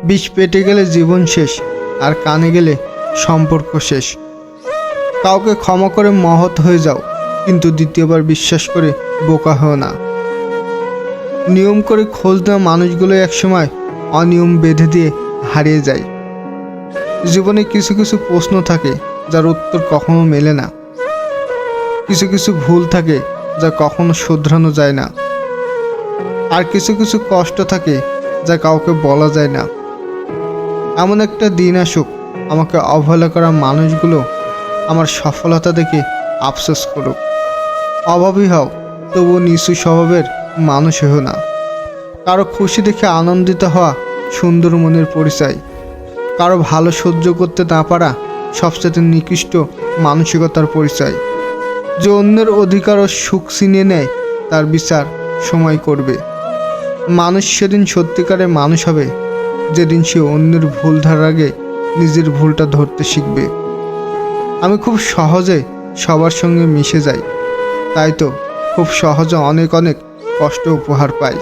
বিষ পেটে গেলে জীবন শেষ, আর কানে গেলে সম্পর্ক শেষ। কাউকে ক্ষমা করে মহৎ হয়ে যাও, কিন্তু দ্বিতীয়বার বিশ্বাস করে বোকা হও না। নিয়ম করে খোঁজ নেওয়া মানুষগুলো একসময় অনিয়ম বেঁধে দিয়ে হারিয়ে যায়। জীবনে কিছু কিছু প্রশ্ন থাকে যার উত্তর কখনো মেলে না। কিছু কিছু ভুল থাকে যা কখনো শুধরানো যায় না। আর কিছু কিছু কষ্ট থাকে যা কাউকে বলা যায় না। এমন একটা দিন আসুক, আমাকে অবহেলা করা মানুষগুলো আমার সফলতা দেখে আফসোস করুক। অভাবী হও, তবুও নিচু স্বভাবের মানুষ হও না। কারো খুশি দেখে আনন্দিত হওয়া সুন্দর মনের পরিচয়। কারো ভালো সহ্য করতে না পারা সবচেয়ে নিকৃষ্ট মানসিকতার পরিচয়। যে অন্যের অধিকার ও সুখ ছিনিয়ে নেয়, তার বিচার সময় করবে। মানুষ সেদিন সত্যিকারের মানুষ হবে যেদিন সে অন্যের ভুল ধরার আগে নিজের ভুলটা ধরতে শিখবে। আমি খুব সহজে সবার সঙ্গে মিশে যাই, তাই তো খুব সহজে অনেক অনেক কষ্ট উপহার পাই।